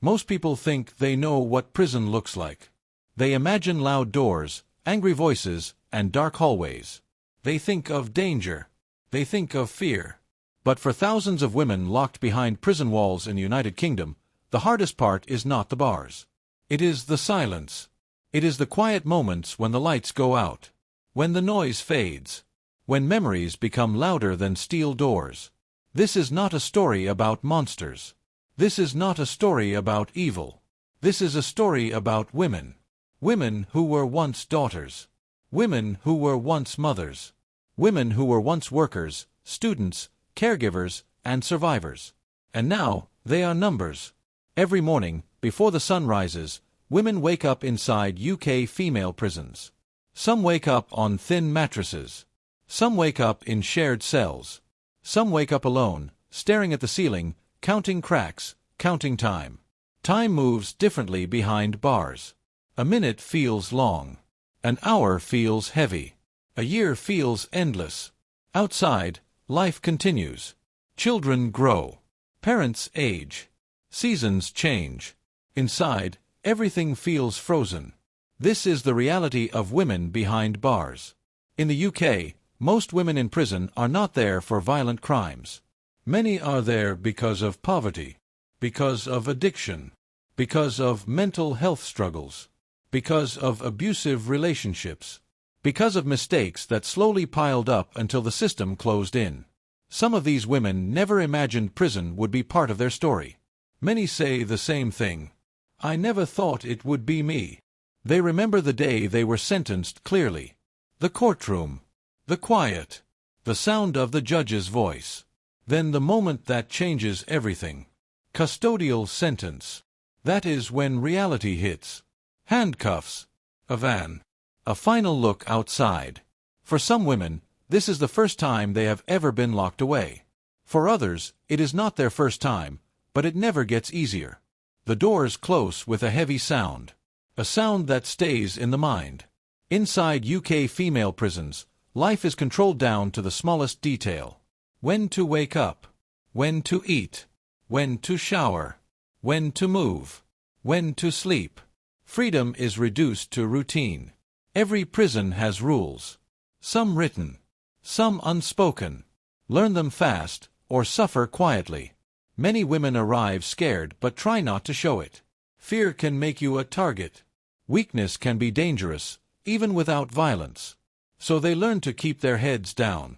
Most people think they know what prison looks like. They imagine loud doors, angry voices, and dark hallways. They think of danger. They think of fear. But for thousands of women locked behind prison walls in the United Kingdom, the hardest part is not the bars. It is the silence. It is the quiet moments when the lights go out, when the noise fades, when memories become louder than steel doors. This is not a story about monsters. This is not a story about evil. This is a story about women. Women who were once daughters. Women who were once mothers. Women who were once workers, students, caregivers, and survivors. And now, they are numbers. Every morning, before the sun rises, women wake up inside UK female prisons. Some wake up on thin mattresses. Some wake up in shared cells. Some wake up alone, staring at the ceiling, counting cracks, counting time. Time moves differently behind bars. A minute feels long. An hour feels heavy. A year feels endless. Outside, life continues. Children grow. Parents age. Seasons change. Inside, everything feels frozen. This is the reality of women behind bars. In the UK, most women in prison are not there for violent crimes. Many are there because of poverty, because of addiction, because of mental health struggles, because of abusive relationships, because of mistakes that slowly piled up until the system closed in. Some of these women never imagined prison would be part of their story. Many say the same thing. I never thought it would be me. They remember the day they were sentenced clearly. The courtroom. The quiet. The sound of the judge's voice. Then the moment that changes everything. Custodial sentence. That is when reality hits. Handcuffs. A van. A final look outside. For some women, this is the first time they have ever been locked away. For others, it is not their first time, but it never gets easier. The doors close with a heavy sound. A sound that stays in the mind. Inside UK female prisons, life is controlled down to the smallest detail. When to wake up. When to eat. When to shower. When to move. When to sleep. Freedom is reduced to routine. Every prison has rules. Some written. Some unspoken. Learn them fast, or suffer quietly. Many women arrive scared but try not to show it. Fear can make you a target. Weakness can be dangerous, even without violence. So they learn to keep their heads down.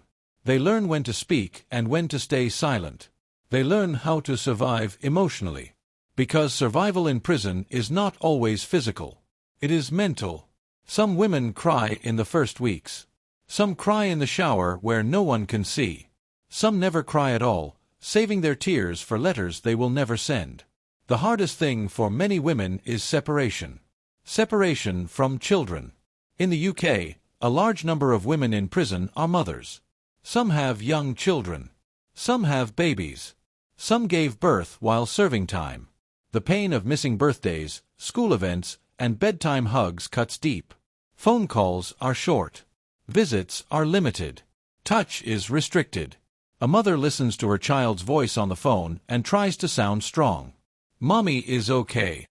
They learn when to speak and when to stay silent. They learn how to survive emotionally. Because survival in prison is not always physical. It is mental. Some women cry in the first weeks. Some cry in the shower where no one can see. Some never cry at all, saving their tears for letters they will never send. The hardest thing for many women is separation. Separation from children. In the UK, a large number of women in prison are mothers. Some have young children. Some have babies. Some gave birth while serving time. The pain of missing birthdays, school events, and bedtime hugs cuts deep. Phone calls are short. Visits are limited. Touch is restricted. A mother listens to her child's voice on the phone and tries to sound strong. Mommy is okay.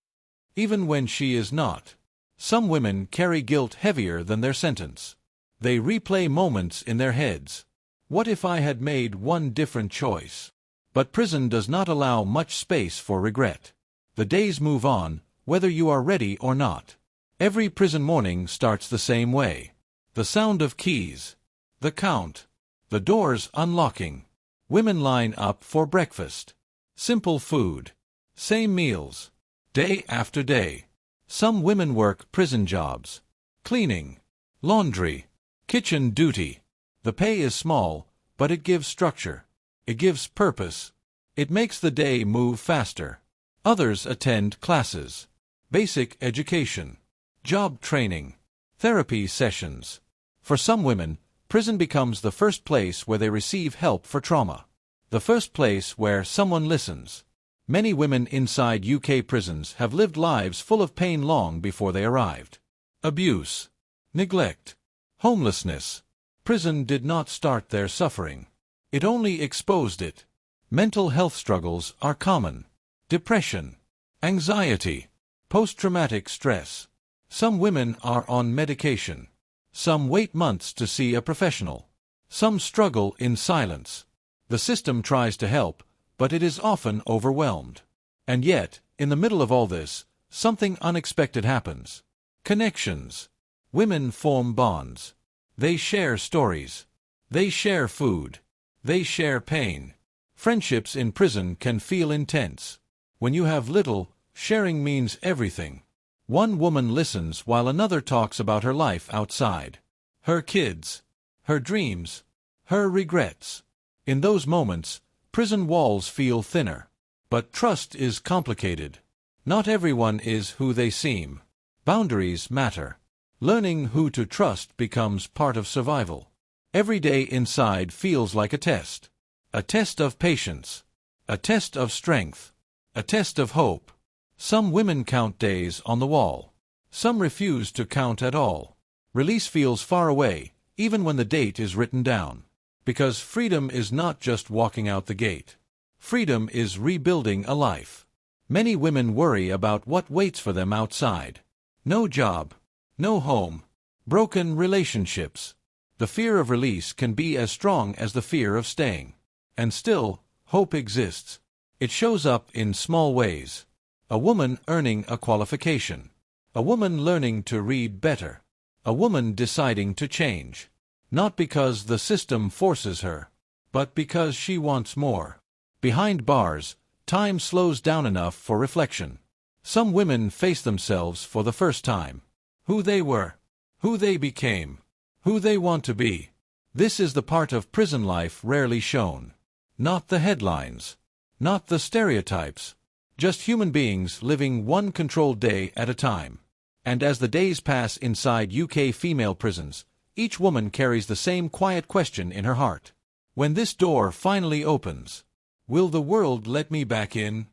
Even when she is not. Some women carry guilt heavier than their sentence. They replay moments in their heads. What if I had made one different choice? But prison does not allow much space for regret. The days move on, whether you are ready or not. Every prison morning starts the same way. The sound of keys. The count. The doors unlocking. Women line up for breakfast. Simple food. Same meals. Day after day. Some women work prison jobs. Cleaning. Laundry. Kitchen duty. The pay is small, but it gives structure. It gives purpose. It makes the day move faster. Others attend classes. Basic education. Job training. Therapy sessions. For some women, prison becomes the first place where they receive help for trauma. The first place where someone listens. Many women inside UK prisons have lived lives full of pain long before they arrived. Abuse. Neglect. Homelessness. Prison did not start their suffering. It only exposed it. Mental health struggles are common. Depression. Anxiety. Post-traumatic stress. Some women are on medication. Some wait months to see a professional. Some struggle in silence. The system tries to help, but it is often overwhelmed. And yet, in the middle of all this, something unexpected happens. Connections. Women form bonds. They share stories. They share food. They share pain. Friendships in prison can feel intense. When you have little, sharing means everything. One woman listens while another talks about her life outside. Her kids. Her dreams. Her regrets. In those moments, prison walls feel thinner. But trust is complicated. Not everyone is who they seem. Boundaries matter. Learning who to trust becomes part of survival. Every day inside feels like a test. A test of patience. A test of strength. A test of hope. Some women count days on the wall. Some refuse to count at all. Release feels far away, even when the date is written down. Because freedom is not just walking out the gate. Freedom is rebuilding a life. Many women worry about what waits for them outside. No job. No home. Broken relationships. The fear of release can be as strong as the fear of staying. And still, hope exists. It shows up in small ways. A woman earning a qualification. A woman learning to read better. A woman deciding to change. Not because the system forces her, but because she wants more. Behind bars, time slows down enough for reflection. Some women face themselves for the first time. Who they were. Who they became. Who they want to be. This is the part of prison life rarely shown. Not the headlines. Not the stereotypes. Just human beings living one controlled day at a time. And as the days pass inside UK female prisons, each woman carries the same quiet question in her heart. When this door finally opens, will the world let me back in?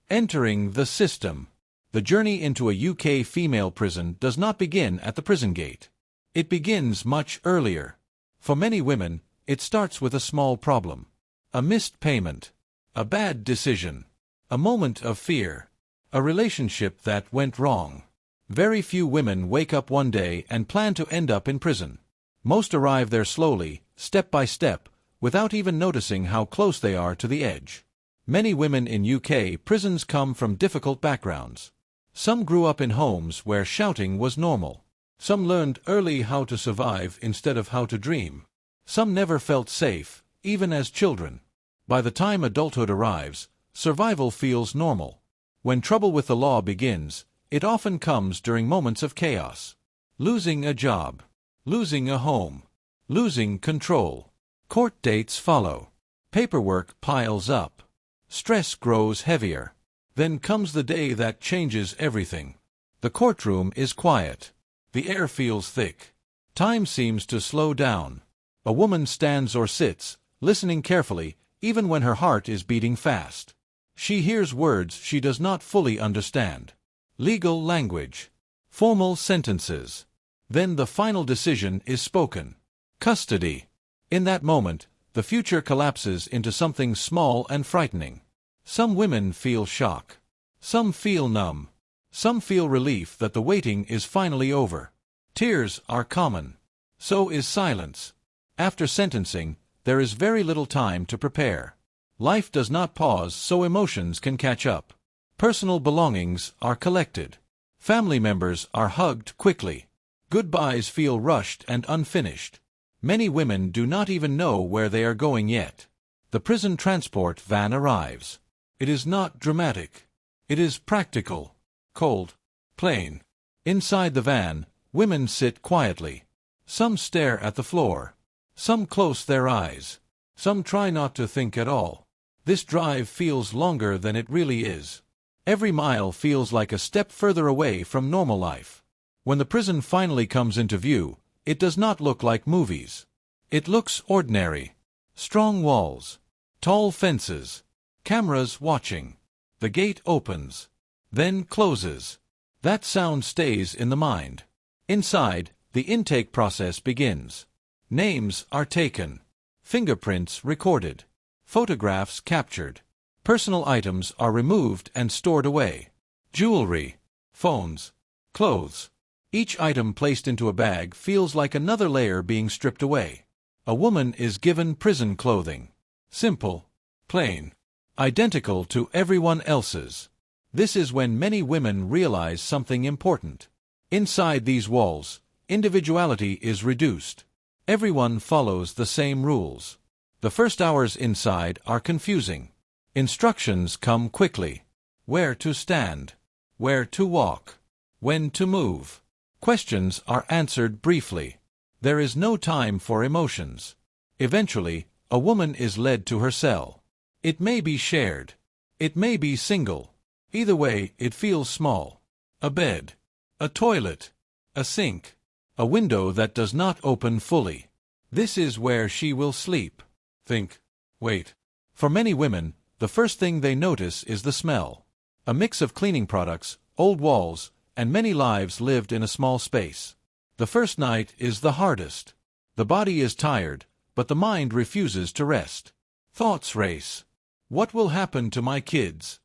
Entering the system. The journey into a UK female prison does not begin at the prison gate. It begins much earlier. For many women, it starts with a small problem. A missed payment. A bad decision. A moment of fear. A relationship that went wrong. Very few women wake up one day and plan to end up in prison. Most arrive there slowly, step by step, without even noticing how close they are to the edge. Many women in UK prisons come from difficult backgrounds. Some grew up in homes where shouting was normal. Some learned early how to survive instead of how to dream. Some never felt safe, even as children. By the time adulthood arrives, survival feels normal. When trouble with the law begins, it often comes during moments of chaos. Losing a job. Losing a home. Losing control. Court dates follow. Paperwork piles up. Stress grows heavier. Then comes the day that changes everything. The courtroom is quiet. The air feels thick. Time seems to slow down. A woman stands or sits, listening carefully, even when her heart is beating fast. She hears words she does not fully understand. Legal language. Formal sentences. Then the final decision is spoken. Custody. In that moment, the future collapses into something small and frightening. Some women feel shock. Some feel numb. Some feel relief that the waiting is finally over. Tears are common. So is silence. After sentencing, there is very little time to prepare. Life does not pause so emotions can catch up. Personal belongings are collected. Family members are hugged quickly. Goodbyes feel rushed and unfinished. Many women do not even know where they are going yet. The prison transport van arrives. It is not dramatic. It is practical. Cold. Plain. Inside the van, women sit quietly. Some stare at the floor. Some close their eyes. Some try not to think at all. This drive feels longer than it really is. Every mile feels like a step further away from normal life. When the prison finally comes into view, it does not look like movies. It looks ordinary. Strong walls. Tall fences. Cameras watching. The gate opens. Then closes. That sound stays in the mind. Inside, the intake process begins. Names are taken. Fingerprints recorded. Photographs captured. Personal items are removed and stored away. Jewelry, phones, clothes. Each item placed into a bag feels like another layer being stripped away. A woman is given prison clothing. Simple, plain, identical to everyone else's. This is when many women realize something important. Inside these walls, individuality is reduced. Everyone follows the same rules. The first hours inside are confusing. Instructions come quickly. Where to stand, where to walk, when to move. Questions are answered briefly. There is no time for emotions. Eventually, a woman is led to her cell. It may be shared. It may be single. Either way, it feels small. A bed, a toilet, a sink, a window that does not open fully. This is where she will sleep. Think. Wait. For many women, the first thing they notice is the smell. A mix of cleaning products, old walls, and many lives lived in a small space. The first night is the hardest. The body is tired, but the mind refuses to rest. Thoughts race. What will happen to my kids?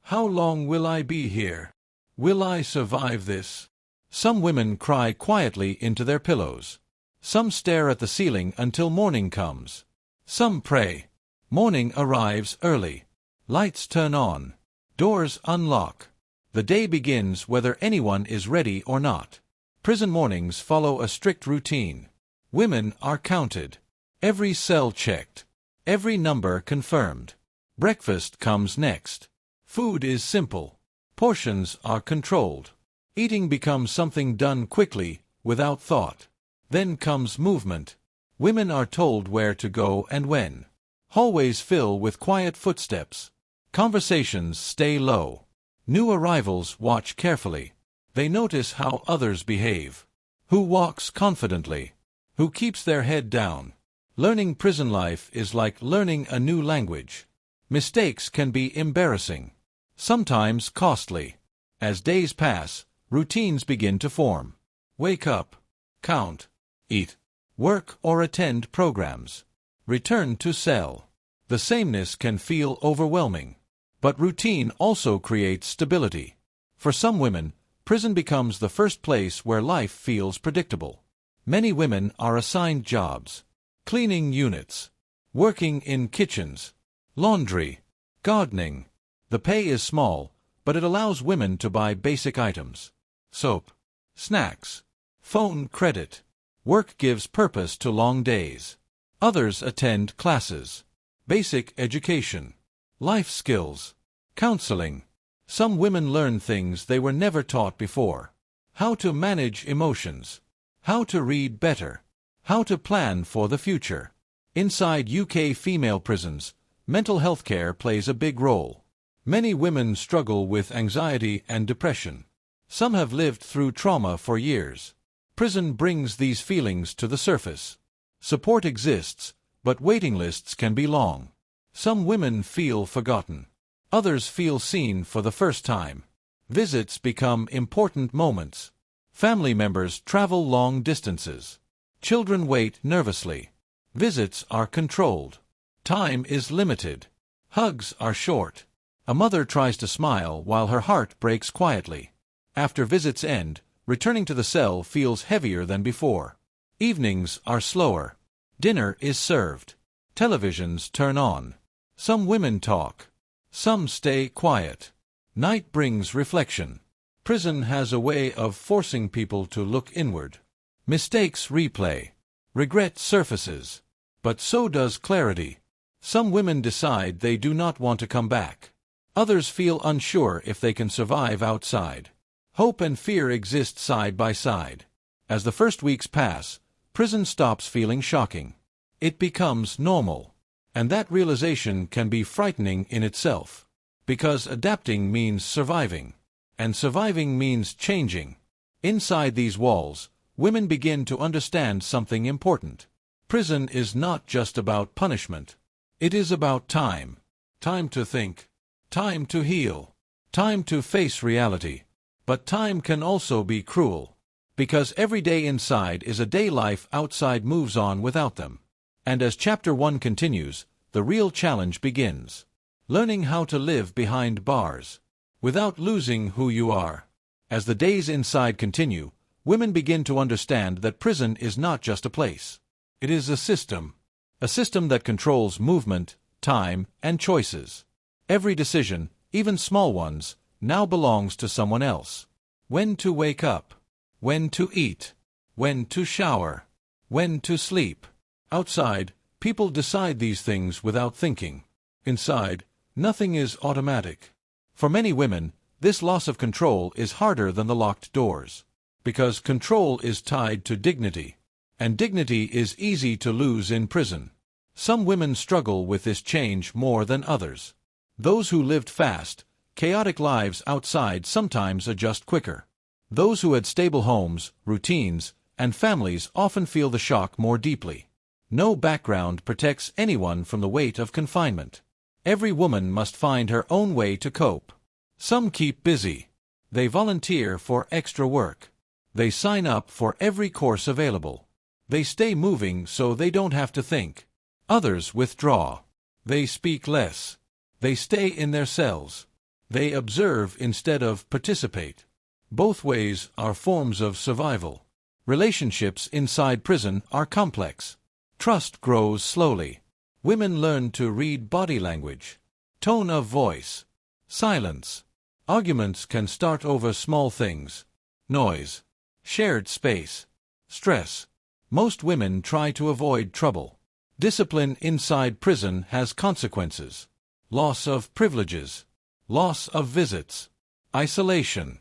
How long will I be here? Will I survive this? Some women cry quietly into their pillows. Some stare at the ceiling until morning comes. Some pray. Morning arrives early. Lights turn on. Doors unlock. The day begins whether anyone is ready or not. Prison mornings follow a strict routine. Women are counted. Every cell checked. Every number confirmed. Breakfast comes next. Food is simple. Portions are controlled. Eating becomes something done quickly, without thought. Then comes movement. Women are told where to go and when. Hallways fill with quiet footsteps. Conversations stay low. New arrivals watch carefully. They notice how others behave. Who walks confidently? Who keeps their head down? Learning prison life is like learning a new language. Mistakes can be embarrassing. Sometimes costly. As days pass, routines begin to form. Wake up. Count. Eat. Work or attend programs. Return to cell. The sameness can feel overwhelming. But routine also creates stability. For some women, prison becomes the first place where life feels predictable. Many women are assigned jobs. Cleaning units. Working in kitchens. Laundry. Gardening. The pay is small, but it allows women to buy basic items. Soap. Snacks. Phone credit. Work gives purpose to long days. Others attend classes. Basic education. Life skills. Counseling. Some women learn things they were never taught before. How to manage emotions. How to read better. How to plan for the future. Inside UK female prisons, mental health care plays a big role. Many women struggle with anxiety and depression. Some have lived through trauma for years. Prison brings these feelings to the surface. Support exists, but waiting lists can be long. Some women feel forgotten. Others feel seen for the first time. Visits become important moments. Family members travel long distances. Children wait nervously. Visits are controlled. Time is limited. Hugs are short. A mother tries to smile while her heart breaks quietly. After visits end, returning to the cell feels heavier than before. Evenings are slower. Dinner is served. Televisions turn on. Some women talk. Some stay quiet. Night brings reflection. Prison has a way of forcing people to look inward. Mistakes replay. Regret surfaces. But so does clarity. Some women decide they do not want to come back. Others feel unsure if they can survive outside. Hope and fear exist side by side. As the first weeks pass, prison stops feeling shocking. It becomes normal. And that realization can be frightening in itself. Because adapting means surviving. And surviving means changing. Inside these walls, women begin to understand something important. Prison is not just about punishment. It is about time. Time to think. Time to heal. Time to face reality. But time can also be cruel. Because every day inside is a day life outside moves on without them. And as Chapter 1 continues, the real challenge begins. Learning how to live behind bars. without losing who you are. As the days inside continue, women begin to understand that prison is not just a place. It is a system that controls movement, time, and choices. Every decision, even small ones, now belongs to someone else. When to wake up, when to eat, when to shower, when to sleep. Outside, people decide these things without thinking. Inside, nothing is automatic. For many women, this loss of control is harder than the locked doors. Because control is tied to dignity. And dignity is easy to lose in prison. Some women struggle with this change more than others. Those who lived fast, chaotic lives outside sometimes adjust quicker. Those who had stable homes, routines, and families often feel the shock more deeply. No background protects anyone from the weight of confinement. Every woman must find her own way to cope. Some keep busy. They volunteer for extra work. They sign up for every course available. They stay moving so they don't have to think. Others withdraw. They speak less. They stay in their cells. They observe instead of participate. Both ways are forms of survival. Relationships inside prison are complex. Trust grows slowly. Women learn to read body language, tone of voice, silence. Arguments can start over small things. Noise, shared space, stress. Most women try to avoid trouble. Discipline inside prison has consequences. Loss of privileges, loss of visits, isolation.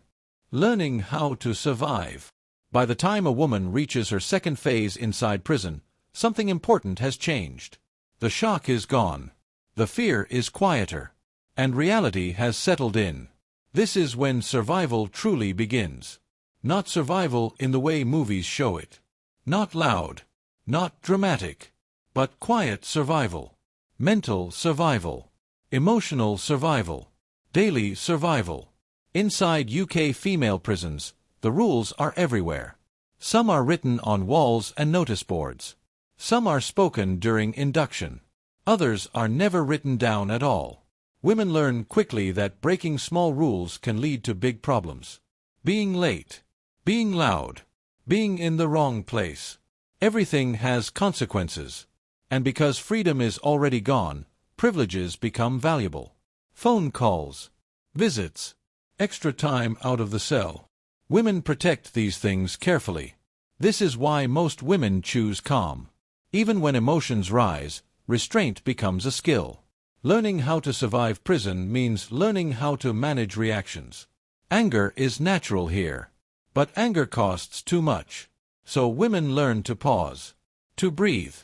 Learning how to survive. By the time a woman reaches her second phase inside prison, something important has changed. The shock is gone. The fear is quieter. And reality has settled in. This is when survival truly begins. Not survival in the way movies show it. Not loud. Not dramatic. But quiet survival. Mental survival. Emotional survival. Daily survival. Inside UK female prisons, the rules are everywhere. Some are written on walls and notice boards. Some are spoken during induction. Others are never written down at all. Women learn quickly that breaking small rules can lead to big problems. Being late. Being loud. Being in the wrong place. Everything has consequences. And because freedom is already gone, privileges become valuable. Phone calls. Visits. Extra time out of the cell. Women protect these things carefully. This is why most women choose calm. Even when emotions rise, restraint becomes a skill. Learning how to survive prison means learning how to manage reactions. Anger is natural here. But anger costs too much. So women learn to pause. To breathe.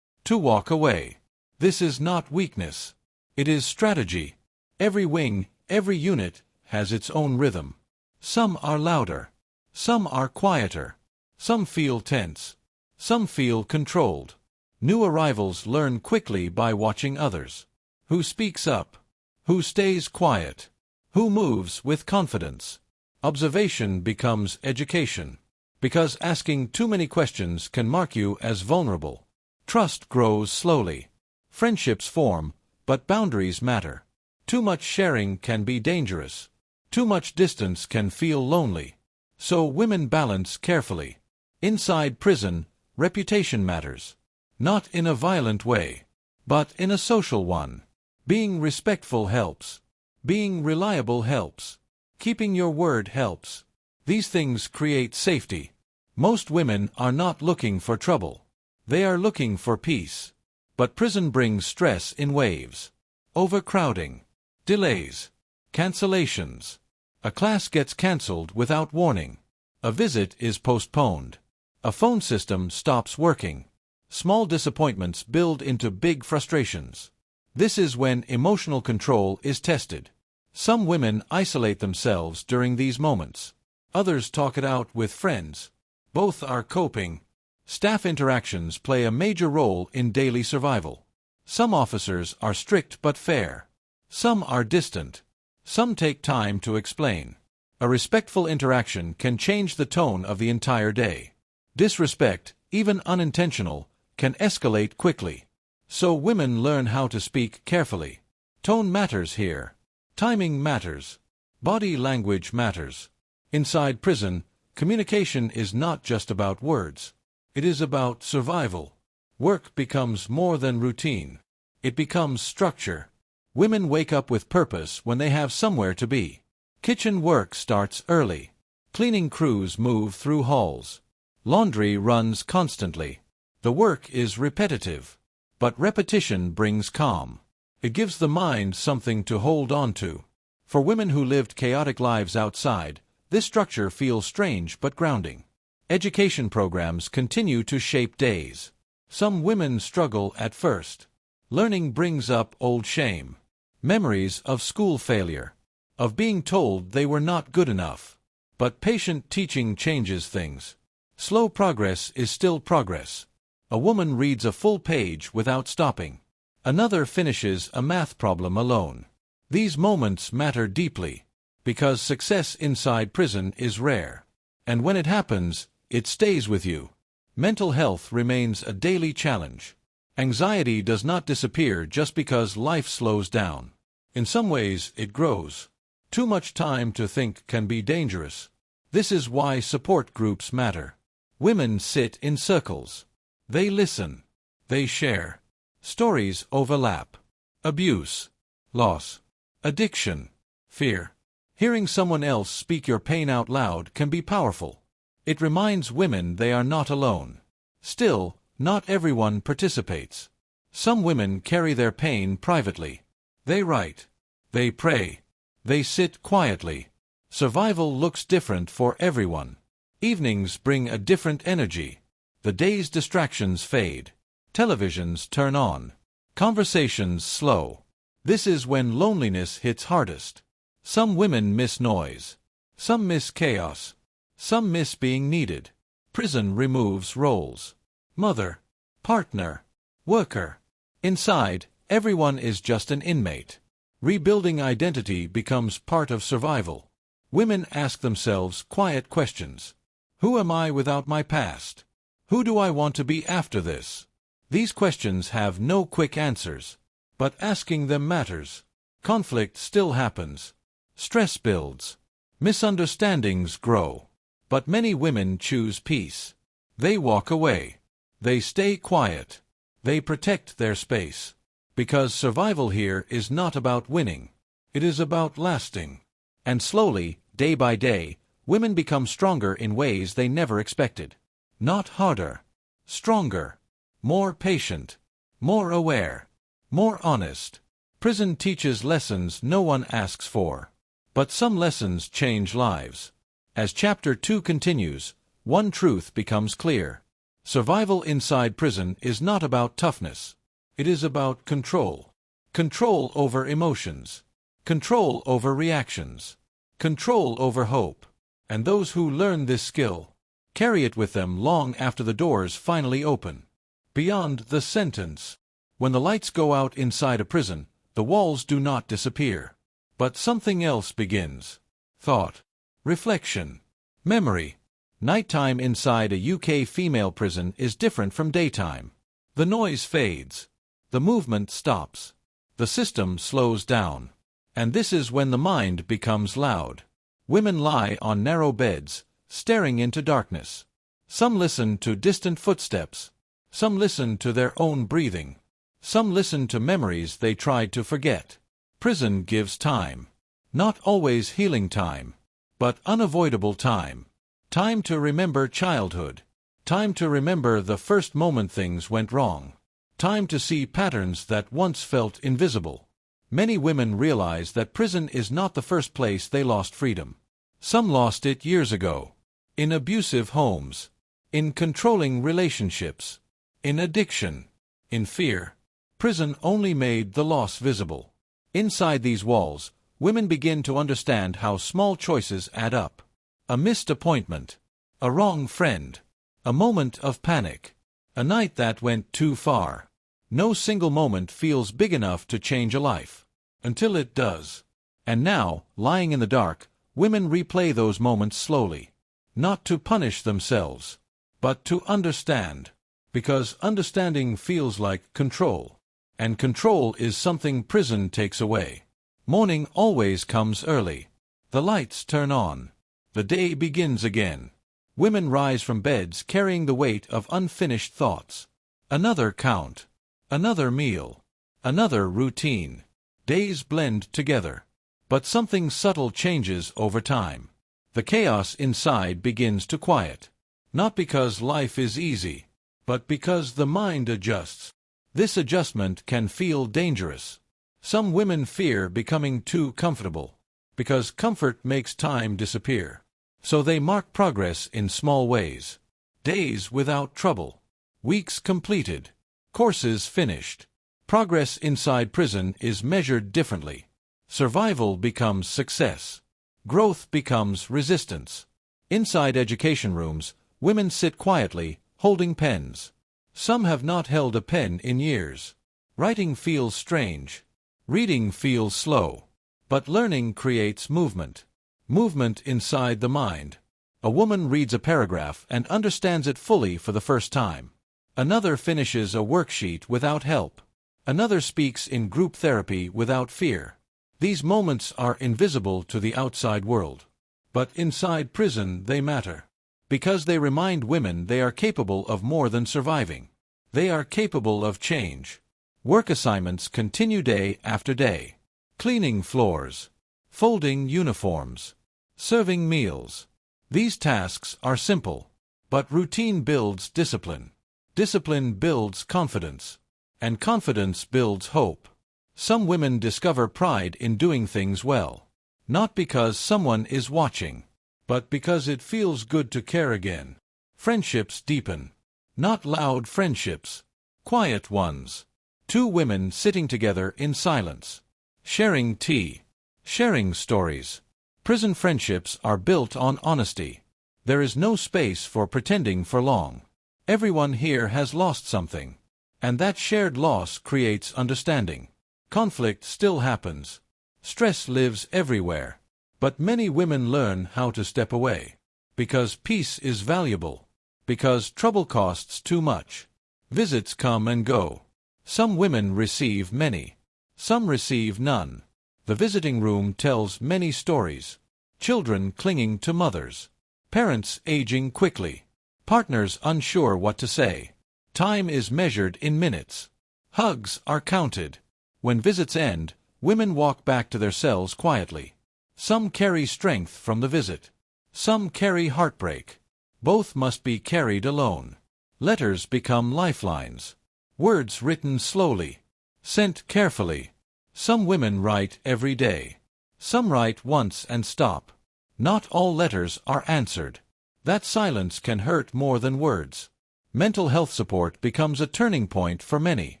To walk away. This is not weakness. It is strategy. Every wing, every unit, has its own rhythm. Some are louder. Some are quieter. Some feel tense. Some feel controlled. New arrivals learn quickly by watching others. Who speaks up? Who stays quiet? Who moves with confidence? Observation becomes education. Because asking too many questions can mark you as vulnerable. Trust grows slowly. Friendships form, but boundaries matter. Too much sharing can be dangerous. Too much distance can feel lonely. So women balance carefully. Inside prison, reputation matters. Not in a violent way, but in a social one. Being respectful helps. Being reliable helps. Keeping your word helps. These things create safety. Most women are not looking for trouble. They are looking for peace. But prison brings stress in waves. Overcrowding. Delays. Cancellations. A class gets cancelled without warning. A visit is postponed. A phone system stops working. Small disappointments build into big frustrations. This is when emotional control is tested. Some women isolate themselves during these moments. Others talk it out with friends. Both are coping. Staff interactions play a major role in daily survival. Some officers are strict but fair. Some are distant. Some take time to explain. A respectful interaction can change the tone of the entire day. Disrespect, even unintentional, can escalate quickly. So women learn how to speak carefully. Tone matters here. Timing matters. Body language matters. Inside prison, communication is not just about words. It is about survival. Work becomes more than routine. It becomes structure. Women wake up with purpose when they have somewhere to be. Kitchen work starts early. Cleaning crews move through halls. Laundry runs constantly. The work is repetitive. But repetition brings calm. It gives the mind something to hold on to. For women who lived chaotic lives outside, this structure feels strange but grounding. Education programs continue to shape days. Some women struggle at first. Learning brings up old shame. Memories of school failure. Of being told they were not good enough. But patient teaching changes things. Slow progress is still progress. A woman reads a full page without stopping. Another finishes a math problem alone. These moments matter deeply, because success inside prison is rare. And when it happens, it stays with you. Mental health remains a daily challenge. Anxiety does not disappear just because life slows down. In some ways, it grows. Too much time to think can be dangerous. This is why support groups matter. Women sit in circles. They listen. They share. Stories overlap. Abuse, loss, addiction, fear. Hearing someone else speak your pain out loud can be powerful. It reminds women they are not alone. Still, not everyone participates. Some women carry their pain privately. They write. They pray. They sit quietly. Survival looks different for everyone. Evenings bring a different energy. The day's distractions fade. Televisions turn on. Conversations slow. This is when loneliness hits hardest. Some women miss noise. Some miss chaos. Some miss being needed. Prison removes roles. Mother, partner, worker. Inside, everyone is just an inmate. Rebuilding identity becomes part of survival. Women ask themselves quiet questions. Who am I without my past? Who do I want to be after this? These questions have no quick answers. But asking them matters. Conflict still happens. Stress builds. Misunderstandings grow. But many women choose peace. They walk away. They stay quiet. They protect their space. Because survival here is not about winning. It is about lasting. And slowly, day by day, women become stronger in ways they never expected. Not harder. Stronger. More patient. More aware. More honest. Prison teaches lessons no one asks for. But some lessons change lives. As Chapter 2 continues, one truth becomes clear. Survival inside prison is not about toughness. It is about control. Control over emotions. Control over reactions. Control over hope. And those who learn this skill carry it with them long after the doors finally open. Beyond the sentence. When the lights go out inside a prison, the walls do not disappear. But something else begins. Thought. Reflection. Memory. Nighttime inside a UK female prison is different from daytime. The noise fades. The movement stops. The system slows down. And this is when the mind becomes loud. Women lie on narrow beds, staring into darkness. Some listen to distant footsteps. Some listen to their own breathing. Some listen to memories they tried to forget. Prison gives time. Not always healing time, but unavoidable time. Time to remember childhood. Time to remember the first moment things went wrong. Time to see patterns that once felt invisible. Many women realize that prison is not the first place they lost freedom. Some lost it years ago. In abusive homes. In controlling relationships. In addiction. In fear. Prison only made the loss visible. Inside these walls, women begin to understand how small choices add up. A missed appointment. A wrong friend. A moment of panic. A night that went too far. No single moment feels big enough to change a life. Until it does. And now, lying in the dark, women replay those moments slowly. Not to punish themselves, but to understand. Because understanding feels like control. And control is something prison takes away. Morning always comes early. The lights turn on. The day begins again. Women rise from beds carrying the weight of unfinished thoughts. Another count. Another meal. Another routine. Days blend together. But something subtle changes over time. The chaos inside begins to quiet. Not because life is easy, but because the mind adjusts. This adjustment can feel dangerous. Some women fear becoming too comfortable, because comfort makes time disappear. So they mark progress in small ways. Days without trouble. Weeks completed. Courses finished. Progress inside prison is measured differently. Survival becomes success. Growth becomes resistance. Inside education rooms, women sit quietly, holding pens. Some have not held a pen in years. Writing feels strange. Reading feels slow. But learning creates movement. Movement inside the mind. A woman reads a paragraph and understands it fully for the first time. Another finishes a worksheet without help. Another speaks in group therapy without fear. These moments are invisible to the outside world. But inside prison they matter. Because they remind women they are capable of more than surviving. They are capable of change. Work assignments continue day after day. Cleaning floors. Folding uniforms. Serving meals. These tasks are simple. But routine builds discipline. Discipline builds confidence. And confidence builds hope. Some women discover pride in doing things well. Not because someone is watching, but because it feels good to care again. Friendships deepen. Not loud friendships. Quiet ones. Two women sitting together in silence. Sharing tea. Sharing stories. Prison friendships are built on honesty. There is no space for pretending for long. Everyone here has lost something. And that shared loss creates understanding. Conflict still happens. Stress lives everywhere. But many women learn how to step away. Because peace is valuable. Because trouble costs too much. Visits come and go. Some women receive many. Some receive none. The visiting room tells many stories. Children clinging to mothers. Parents aging quickly. Partners unsure what to say. Time is measured in minutes. Hugs are counted. When visits end, women walk back to their cells quietly. Some carry strength from the visit. Some carry heartbreak. Both must be carried alone. Letters become lifelines. Words written slowly. Sent carefully. Some women write every day. Some write once and stop. Not all letters are answered. That silence can hurt more than words. Mental health support becomes a turning point for many.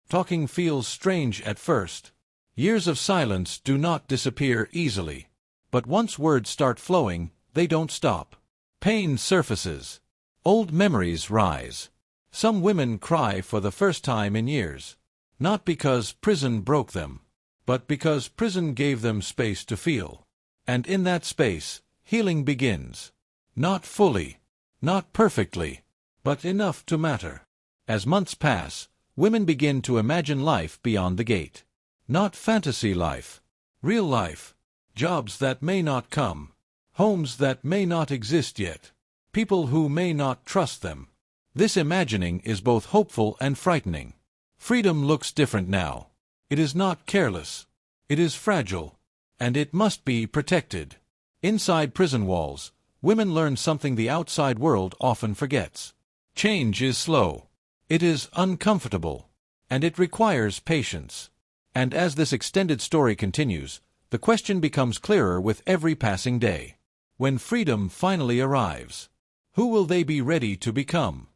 Talking feels strange at first. Years of silence do not disappear easily. But once words start flowing, they don't stop. Pain surfaces. Old memories rise. Some women cry for the first time in years. Not because prison broke them, but because prison gave them space to feel. And in that space, healing begins. Not fully, not perfectly, but enough to matter. As months pass, women begin to imagine life beyond the gate. Not fantasy life. Real life. Jobs that may not come. Homes that may not exist yet. People who may not trust them. This imagining is both hopeful and frightening. Freedom looks different now. It is not careless. It is fragile. And it must be protected. Inside prison walls, women learn something the outside world often forgets. Change is slow. It is uncomfortable. And it requires patience. And as this extended story continues, the question becomes clearer with every passing day. When freedom finally arrives, who will they be ready to become?